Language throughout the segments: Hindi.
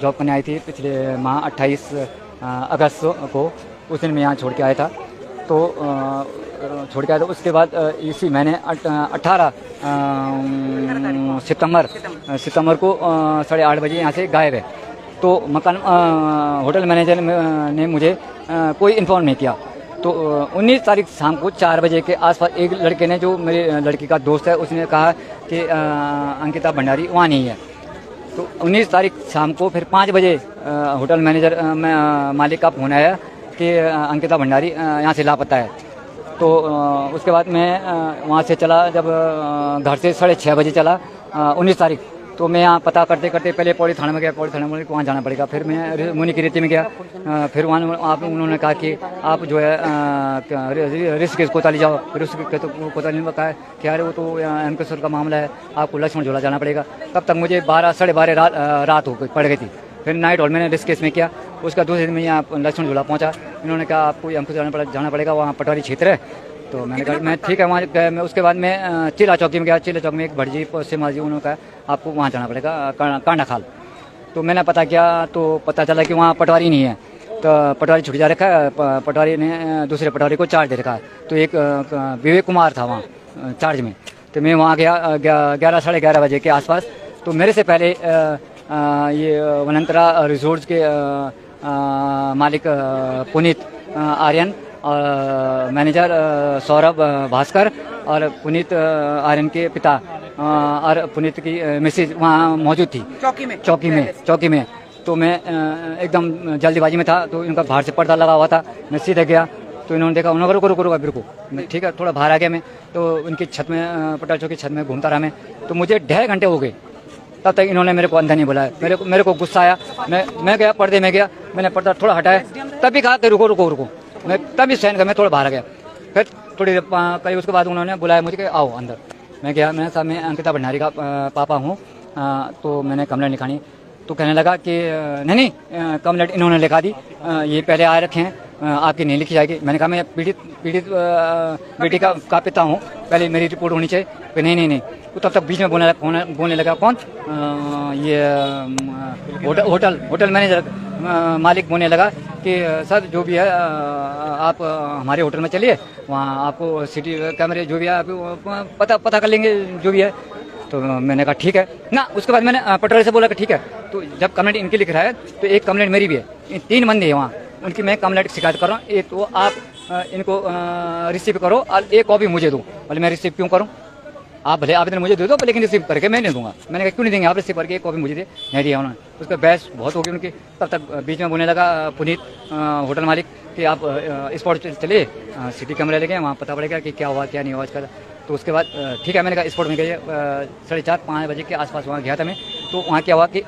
जॉब करने आई थी पिछले माह 28 अगस्त को। उस दिन मैं यहाँ छोड़ के आया था। तो छोड़ के आया था। उसके बाद इसी महीने 18 सितंबर को 8:30 बजे यहाँ से गायब है। तो मकान होटल मैनेजर ने मुझे कोई इन्फॉर्म नहीं किया। तो 19 तारीख शाम को 4 बजे के आसपास एक लड़के ने, जो मेरे लड़की का दोस्त है, उसने कहा कि अंकिता भंडारी वहाँ नहीं है। तो 19 तारीख शाम को फिर 5 बजे होटल मैनेजर मालिक का फ़ोन आया कि अंकिता भंडारी यहाँ से लापता है। तो उसके बाद मैं वहाँ से चला, जब घर से 6:30 बजे चला 19 तारीख। तो मैं यहाँ पता करते करते पहले पौड़ी थाने में गया। पौड़ी थाने में वहाँ जाना पड़ेगा। फिर मैं मुनि की रेती में गया। फिर वहाँ उन्होंने कहा कि आप जो है रिस्क कोताली जाओ। रिस्क कोताली में कहा कि यार वो तो एम.के. का मामला है, आपको लक्ष्मण झूला जाना पड़ेगा। तब तक मुझे 12 साढ़े 12 रात हो गई, पड़ गई थी। फिर नाइट हॉल मैंने रिस्क केस में किया। उसका दूसरे दिन में यहाँ लक्ष्मण झूला पहुँचा। इन्होंने कहा आपको हमको जाना पड़ेगा, वहाँ पटवारी क्षेत्र है। तो मैंने कहा मैं ठीक है वहाँ गया। मैं उसके बाद मैं चिल्ला चौकी में गया। चिल्ला चौक में एक भटजी सिमा जी, उन्होंने कहा आपको वहाँ जाना पड़ेगा कांडा खाल। तो मैंने पता किया तो पता चला कि वहाँ पटवारी नहीं है। तो पटवारी छुट्टी जा रखा है। पटवारी ने दूसरे पटवारी को चार्ज दे रखा है। तो एक विवेक कुमार था वहाँ चार्ज में। तो मैं वहाँ गया 11 साढ़े 11 बजे के आसपास। तो मेरे से पहले ये वनंतरा रिजोर्ट्स के मालिक पुनीत आर्यन और मैनेजर सौरभ भास्कर और पुनीत आर्यन के पिता और पुनीत की मिसेज वहाँ मौजूद थी चौकी में। तो मैं एकदम जल्दीबाजी में था। तो इनका बाहर से पर्दा लगा हुआ था। मैं सीधे गया तो इन्होंने देखा, उन्होंने रुको बिल्कुल। मैं ठीक है, थोड़ा बाहर आ गया मैं। तो इनकी छत में, पटाल चौक की छत में घूमता रहा मैं। तो मुझे 1.5 घंटे हो गए। तब तक इन्होंने मेरे को अंदर नहीं बुलाया। मेरे को गुस्सा आया। मैं गया पर्दे में गया। मैंने पर्दा थोड़ा हटाया, तभी कहा कि रुको। मैं तभी सहन कर मैं थोड़ा बाहर गया। फिर थोड़ी देर करीब उसके बाद उन्होंने बुलाया मुझे कि आओ अंदर। मैं गया। मैंने कहा मैं अंकिता भंडारी का पापा हूँ। तो मैंने कंप्लेंट लिखानी। तो कहने लगा कि नहीं कंप्लेंट इन्होंने लिखा दी, ये पहले आए रखे हैं, आपकी नहीं लिखी जाएगी। मैंने कहा मैं पीड़ित बेटी का पिता हूँ, पहले मेरी रिपोर्ट होनी चाहिए। कि नहीं। तो तब तक बीच में बोलने लगा कौन, ये होटल मैनेजर मालिक बोलने लगा कि सर जो भी है आप हमारे होटल में चलिए, वहाँ आपको सिटी कैमरे जो भी है आप पता कर लेंगे जो भी है। तो मैंने कहा ठीक है ना। उसके बाद मैंने पटवारी से बोला कि ठीक है। तो जब कंप्लेंट इनकी लिख रहा है तो एक कंप्लेंट मेरी भी है। 3 बंदे हैं वहाँ, उनकी मैं कंप्लेंट शिकायत कर रहा हूँ। एक तो आप इनको रिसीव करो और एक कॉपी मुझे दो। बोले मैं रिसीव क्यों करूँ, आप भले आवेदन मुझे दे दो, लेकिन रिसीव करके मैं नहीं दूंगा। मैंने कहा क्यों नहीं देंगे आप, रिसीव करके एक कॉपी मुझे दे। नहीं दिया उन्होंने। उसका बहस बहुत हो गई उनकी। तब तक बीच में बोलने लगा पुनीत होटल मालिक कि आप स्पॉट चलिए, सिटी कैमरे लेके वहाँ पता पड़ेगा कि क्या हुआ क्या नहीं हुआ इसका। तो उसके बाद ठीक है मैंने कहा स्पॉट में गए। 4:30-5 बजे के आसपास वहाँ गया था मैं। तो वहाँ क्या हुआ कि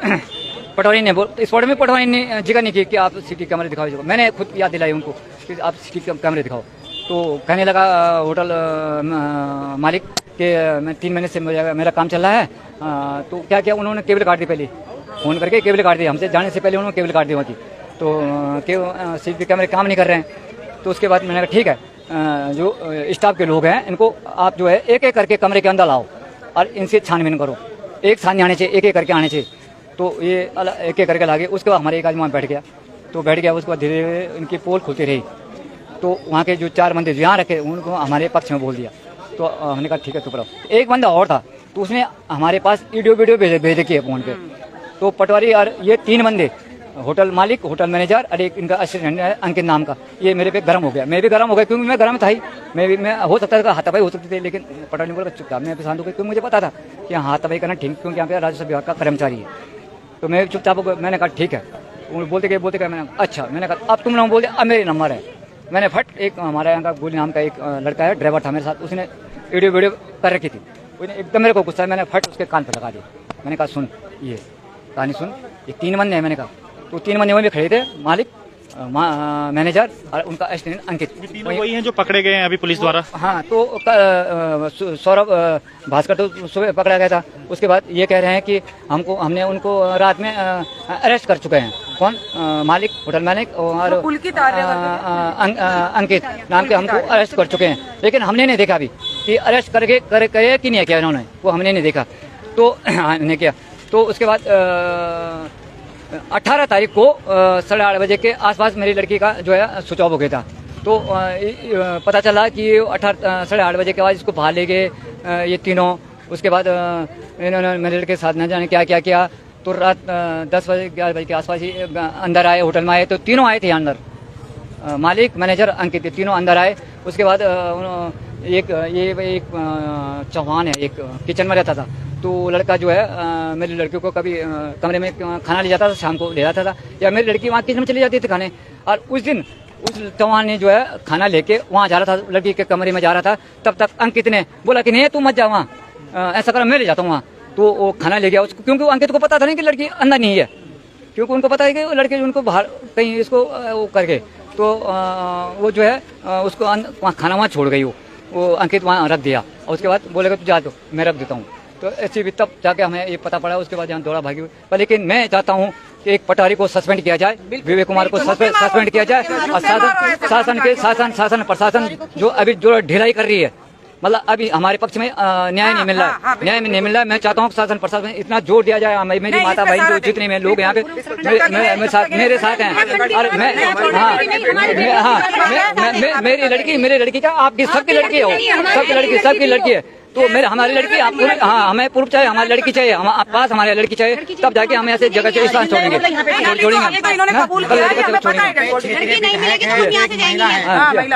पटवारी ने स्पॉट में पटवारी ने जिक्र नहीं किया कि आप सिटी कैमरे दिखाओ। मैंने खुद याद दिलाई उनको कि आप सिटी कैमरे दिखाओ। तो कहने लगा होटल मालिक कि मैं 3 महीने से मेरा काम चल रहा है। तो क्या किया उन्होंने, केबल काट दी। पहले फ़ोन करके केबल काट दी। हमसे जाने से पहले उन्होंने केबल काट दी होती। तो सिटी कैमरे काम नहीं कर रहे हैं। तो उसके बाद मैंने कहा ठीक है, जो स्टाफ के लोग हैं इनको आप जो है एक एक करके कमरे के अंदर लाओ और इनसे छानबीन करो। एक साथ नहीं आने चाहिए, एक एक करके आने चाहिए। तो ये एक एक करके लागे। उसके बाद हमारे एक आदमी वहाँ बैठ गया। तो बैठ गया, उसके बाद धीरे धीरे इनकी पोल खुलती रही। तो वहाँ के जो 4 बंदे यहाँ रखे उनको हमारे पक्ष में बोल दिया। तो हमने कहा ठीक है चुप रहो। एक बंदा और था, तो उसने हमारे पास वीडियो भेज रखी है फ़ोन पे। तो पटवारी और ये 3 बंदे, होटल मालिक, होटल मैनेजर और एक इनका असिस्टेंट है अंकित नाम का, ये मेरे पे गर्म हो गया। मैं भी गर्म हो गया क्योंकि मैं गर्म था ही। मैं हो सकता था हाथापाई हो सकती थी, लेकिन पटवारी ने बोला चुपचाप। मैं शांत हो गया क्योंकि मुझे पता था कि हाथापाई करना ठीक, क्योंकि यहाँ पे राजस्व विभाग का कर्मचारी है। तो मैं चुपचाप हो गया। मैंने कहा ठीक है। बोलते गए मैंने अच्छा, मैंने कहा अब तुम लोग बोल, अब मेरे नंबर है। मैंने फट, एक हमारे यहाँ का गोली नाम का एक लड़का है, ड्राइवर था मेरे साथ, उसने वीडियो कर रखी थी। उसने एकदम मेरे को गुस्सा, मैंने फट उसके कान पर लगा दिया। मैंने कहा सुन, ये कहानी सुन, ये 3 बंदे हैं। मैंने कहा तो 3 बंदे वहीं पे खड़े थे, मालिक, मैनेजर और उनका असिस्टेंट अंकित। तीनों वही हैं जो पकड़े गए हैं अभी पुलिस द्वारा? हाँ। तो सौरभ भास्कर तो सुबह पकड़ा गया था। उसके बाद ये कह रहे हैं कि हमने उनको रात में अरेस्ट कर चुके हैं। कौन, मालिक, होटल मालिक और अंकित नाम के हमको अरेस्ट कर चुके हैं। लेकिन हमने नहीं देखा अभी कि अरेस्ट करे कि नहीं किया इन्होंने, वो हमने नहीं देखा। तो हमने किया। तो उसके बाद 18 तारीख को 8:30 बजे के आसपास मेरी लड़की का जो है स्विच ऑफ हो गया था। तो पता चला कि 8:30 बजे के बाद इसको बाहर ले गए ये तीनों। उसके बाद इन्होंने मेरे लड़के के साथ न जाने क्या क्या किया। तो रात 10 बजे 11 बजे के आसपास ही अंदर आए, होटल में आए। तो तीनों आए थे अंदर, मालिक, मैनेजर, अंकित, तीनों अंदर आए। उसके बाद एक चौहान है, एक किचन में रहता था। तो लड़का जो है मेरी लड़की को कभी कमरे में खाना ले जाता था, शाम को ले जाता था, या मेरी लड़की वहाँ किचन में चली जाती थी खाने। और उस दिन उस चौहान ने जो है खाना लेके वहाँ जा रहा था, लड़की के कमरे में जा रहा था। तब तक अंकित ने बोला कि नहीं तू मत जा वहाँ, ऐसा कर मैं ले जाता हूँ वहाँ। तो वो खाना ले गया उसको, क्योंकि अंकित को पता था नहीं कि लड़की अंदर नहीं है, क्योंकि उनको पता है कि लड़के उनको बाहर कहीं इसको वो करके। तो वो जो है उसको वहाँ खाना वहाँ छोड़ गई, वो अंकित वहाँ रख दिया। और उसके बाद बोलेगा तू जा दो, मैं रख देता हूँ। तो ऐसे भी तब जाके हमें ये पता पड़ा। उसके बाद यहाँ दौड़ा भागी। पर लेकिन मैं चाहता हूँ कि एक पटारी को सस्पेंड किया जाए, विवेक कुमार को सस्पेंड किया जाए। और शासन प्रशासन जो अभी जो ढिलाई कर रही है, मतलब अभी हमारे पक्ष में न्याय नहीं मिल रहा है, न्याय नहीं मिल रहा है। मैं चाहता हूँ शासन प्रशासन में इतना जोर दिया जाए। मेरी माता बहन जो जितने में लोग यहाँ पे मेरे साथ हैं, और मेरी लड़की क्या आपकी सबकी लड़की है, सबकी लड़की है। तो मेरे हमारी लड़की आप हमें प्रूफ चाहिए, हमारी लड़की चाहिए, पास हमारी लड़की चाहिए, तब जाके हम ऐसे जगह से स्थान छोड़ेंगे।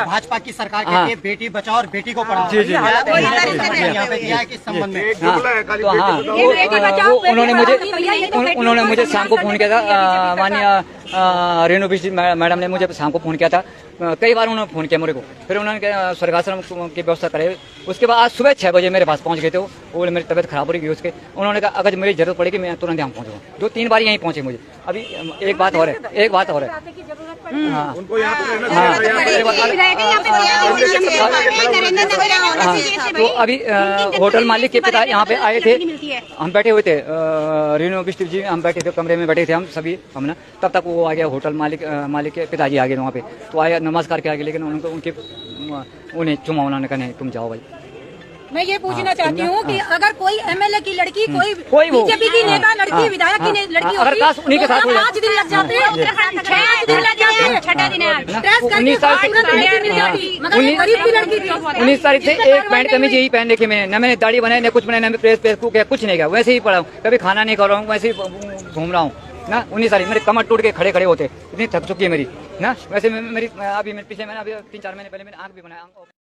भाजपा की सरकार कहती है बेटी बचाओ और बेटी को पढ़ाओ। जी जी यहाँ पे दिया है किस संबंध में? तो हाँ, उन्होंने मुझे शाम को फोन किया था, माननीय रेणु बिश्ट मैडम ने मुझे शाम को फोन किया था। कई बार उन्होंने फोन किया मेरे को, फिर उन्होंने स्वर्गाश्रम की व्यवस्था करे। उसके बाद आज सुबह 6 बजे मेरे पास पहुंच गए थे वो मेरी तबीयत खराब हो रही थी उसके। उन्होंने कहा अगर मेरी जरूरत पड़ेगी मैं तुरंत यहाँ पहुँचूँगा। 2-3 बार यहीं पहुँचे मुझे। अभी एक बात और है तो अभी होटल मालिक के पिता यहाँ पे आए थे, हम बैठे हुए थे, रेणु बिश्ट जी हम बैठे थे, कमरे में बैठे थे हम सभी हमने। तब तक वो आ गया, होटल मालिक के पिताजी आ गए वहाँ पे। तो आया, नमस्कार किया, लेकिन उन्हें चुमा। उन्होंने कहा नहीं तुम जाओ भाई। मैं ये पूछना चाहती हूँ कि अगर कोई एमएलए की लड़की, कोई बीजेपी की नेता लड़की, विधायक की लड़की होती, काश उन्हीं के साथ 5 दिन लग जाते हैं, 6 दिन लग जाते हैं, 6 दिन 19 तारीख से एक पैंट कमीज यही पहन रखी मैंने, न मैंने दाढ़ी बनाई, न कुछ बनाया, न प्रेस किया, कुछ नहीं किया, वैसे ही पड़ा हूँ। कभी खाना नहीं खा रहा हूँ, वैसे ही घूम रहा हूँ ना। 19 तारीख मेरे कमर टूट के खड़े होते, इतनी थक चुकी है मेरी ना। वैसे मेरी अभी मेरे पीछे मैंने अभी 3-4 महीने पहले मैंने आँख भी बनाया।